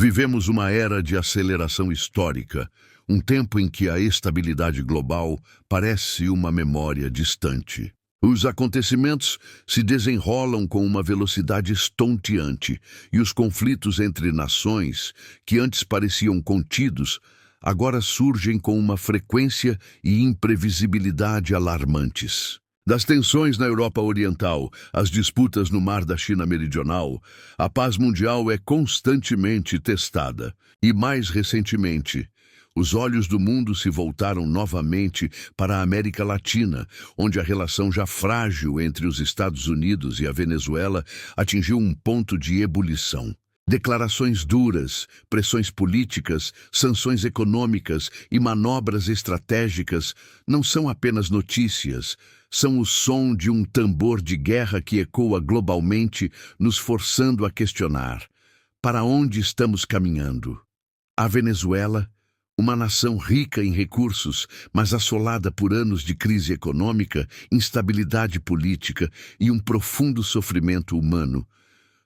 Vivemos uma era de aceleração histórica, um tempo em que a estabilidade global parece uma memória distante. Os acontecimentos se desenrolam com uma velocidade estonteante e os conflitos entre nações, que antes pareciam contidos, agora surgem com uma frequência e imprevisibilidade alarmantes. Das tensões na Europa Oriental às disputas no Mar da China Meridional, a paz mundial é constantemente testada. E mais recentemente, os olhos do mundo se voltaram novamente para a América Latina, onde a relação já frágil entre os Estados Unidos e a Venezuela atingiu um ponto de ebulição. Declarações duras, pressões políticas, sanções econômicas e manobras estratégicas não são apenas notícias, são o som de um tambor de guerra que ecoa globalmente, nos forçando a questionar: para onde estamos caminhando? A Venezuela, uma nação rica em recursos, mas assolada por anos de crise econômica, instabilidade política e um profundo sofrimento humano,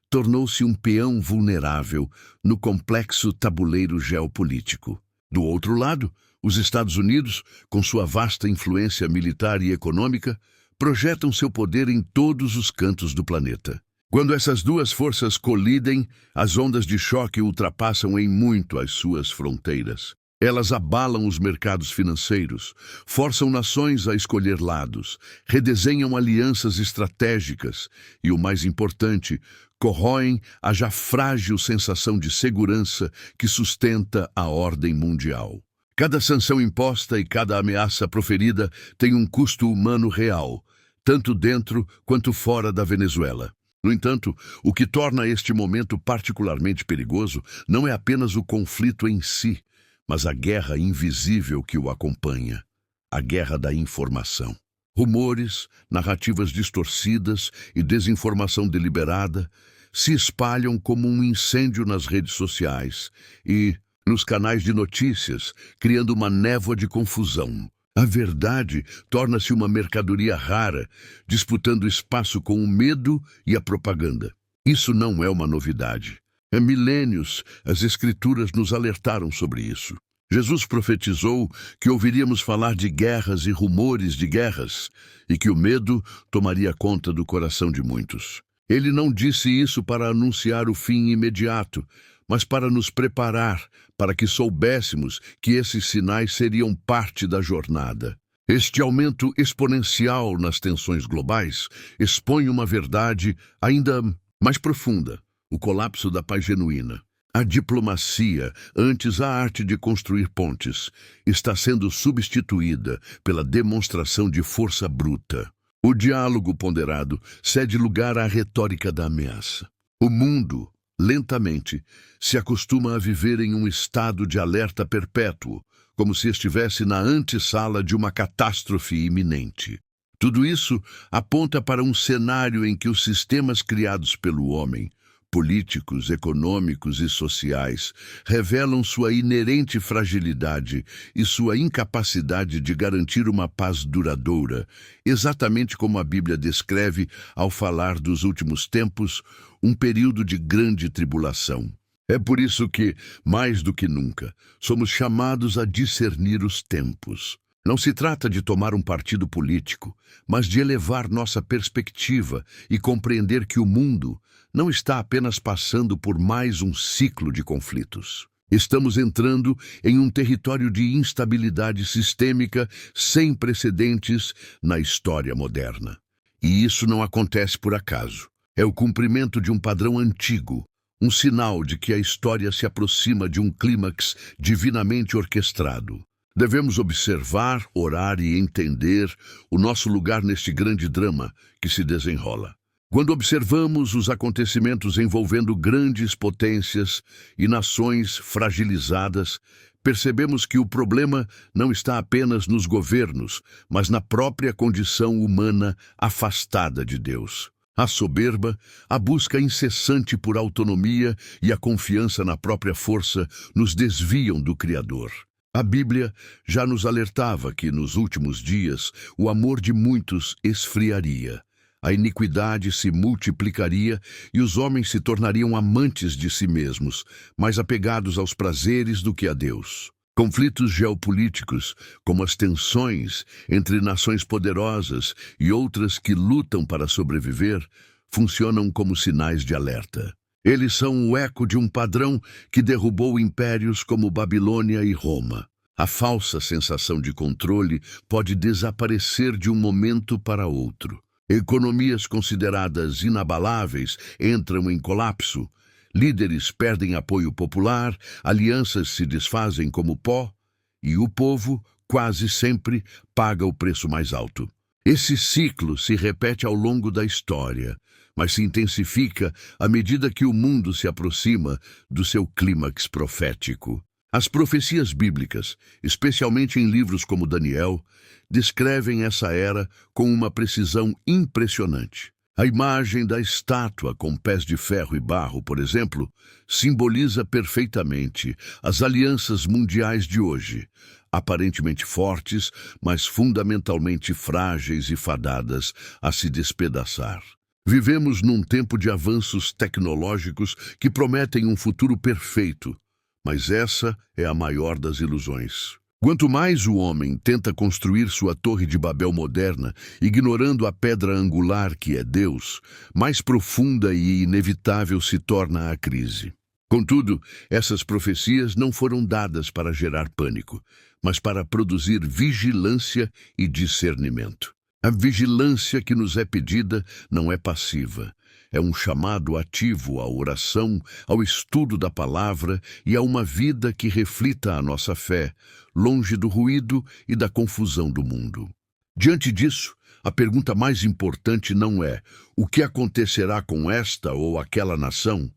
tornou-se um peão vulnerável no complexo tabuleiro geopolítico. Do outro lado, os Estados Unidos, com sua vasta influência militar e econômica, projetam seu poder em todos os cantos do planeta. Quando essas duas forças colidem, as ondas de choque ultrapassam em muito as suas fronteiras. Elas abalam os mercados financeiros, forçam nações a escolher lados, redesenham alianças estratégicas e, o mais importante, corroem a já frágil sensação de segurança que sustenta a ordem mundial. Cada sanção imposta e cada ameaça proferida tem um custo humano real, tanto dentro quanto fora da Venezuela. No entanto, o que torna este momento particularmente perigoso não é apenas o conflito em si, mas a guerra invisível que o acompanha, a guerra da informação. Rumores, narrativas distorcidas e desinformação deliberada se espalham como um incêndio nas redes sociais e nos canais de notícias, criando uma névoa de confusão. A verdade torna-se uma mercadoria rara, disputando espaço com o medo e a propaganda. Isso não é uma novidade. Há milênios, as Escrituras nos alertaram sobre isso. Jesus profetizou que ouviríamos falar de guerras e rumores de guerras, e que o medo tomaria conta do coração de muitos. Ele não disse isso para anunciar o fim imediato, mas para nos preparar, para que soubéssemos que esses sinais seriam parte da jornada. Este aumento exponencial nas tensões globais expõe uma verdade ainda mais profunda: o colapso da paz genuína. A diplomacia, antes a arte de construir pontes, está sendo substituída pela demonstração de força bruta. O diálogo ponderado cede lugar à retórica da ameaça. O mundo, lentamente, se acostuma a viver em um estado de alerta perpétuo, como se estivesse na antessala de uma catástrofe iminente. Tudo isso aponta para um cenário em que os sistemas criados pelo homem, políticos, econômicos e sociais, revelam sua inerente fragilidade e sua incapacidade de garantir uma paz duradoura, exatamente como a Bíblia descreve ao falar dos últimos tempos, um período de grande tribulação. É por isso que, mais do que nunca, somos chamados a discernir os tempos. Não se trata de tomar um partido político, mas de elevar nossa perspectiva e compreender que o mundo não está apenas passando por mais um ciclo de conflitos. Estamos entrando em um território de instabilidade sistêmica sem precedentes na história moderna. E isso não acontece por acaso. É o cumprimento de um padrão antigo, um sinal de que a história se aproxima de um clímax divinamente orquestrado. Devemos observar, orar e entender o nosso lugar neste grande drama que se desenrola. Quando observamos os acontecimentos envolvendo grandes potências e nações fragilizadas, percebemos que o problema não está apenas nos governos, mas na própria condição humana afastada de Deus. A soberba, a busca incessante por autonomia e a confiança na própria força nos desviam do Criador. A Bíblia já nos alertava que, nos últimos dias, o amor de muitos esfriaria. a iniquidade se multiplicaria e os homens se tornariam amantes de si mesmos, mais apegados aos prazeres do que a Deus. Conflitos geopolíticos, como as tensões entre nações poderosas e outras que lutam para sobreviver, funcionam como sinais de alerta. Eles são o eco de um padrão que derrubou impérios como Babilônia e Roma. A falsa sensação de controle pode desaparecer de um momento para outro. Economias consideradas inabaláveis entram em colapso. Líderes perdem apoio popular, alianças se desfazem como pó, e o povo, quase sempre, paga o preço mais alto. Esse ciclo se repete ao longo da história, mas se intensifica à medida que o mundo se aproxima do seu clímax profético. As profecias bíblicas, especialmente em livros como Daniel, descrevem essa era com uma precisão impressionante. A imagem da estátua com pés de ferro e barro, por exemplo, simboliza perfeitamente as alianças mundiais de hoje, aparentemente fortes, mas fundamentalmente frágeis e fadadas a se despedaçar. Vivemos num tempo de avanços tecnológicos que prometem um futuro perfeito, mas essa é a maior das ilusões. Quanto mais o homem tenta construir sua torre de Babel moderna, ignorando a pedra angular que é Deus, mais profunda e inevitável se torna a crise. Contudo, essas profecias não foram dadas para gerar pânico, mas para produzir vigilância e discernimento. A vigilância que nos é pedida não é passiva. É um chamado ativo à oração, ao estudo da palavra e a uma vida que reflita a nossa fé, longe do ruído e da confusão do mundo. Diante disso, a pergunta mais importante não é o que acontecerá com esta ou aquela nação,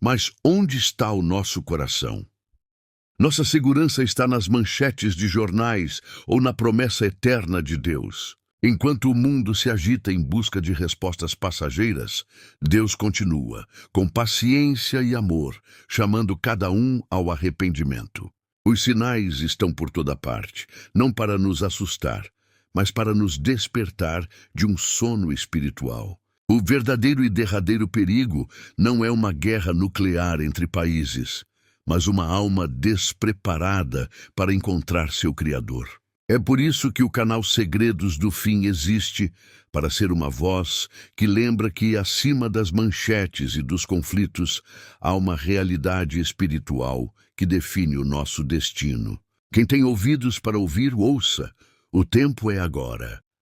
mas onde está o nosso coração? Nossa segurança está nas manchetes de jornais ou na promessa eterna de Deus. Enquanto o mundo se agita em busca de respostas passageiras, Deus continua, com paciência e amor, chamando cada um ao arrependimento. Os sinais estão por toda parte, não para nos assustar, mas para nos despertar de um sono espiritual. O verdadeiro e derradeiro perigo não é uma guerra nuclear entre países, mas uma alma despreparada para encontrar seu Criador. É por isso que o canal Segredos do Fim existe, para ser uma voz que lembra que, acima das manchetes e dos conflitos, há uma realidade espiritual que define o nosso destino. Quem tem ouvidos para ouvir, ouça. O tempo é agora.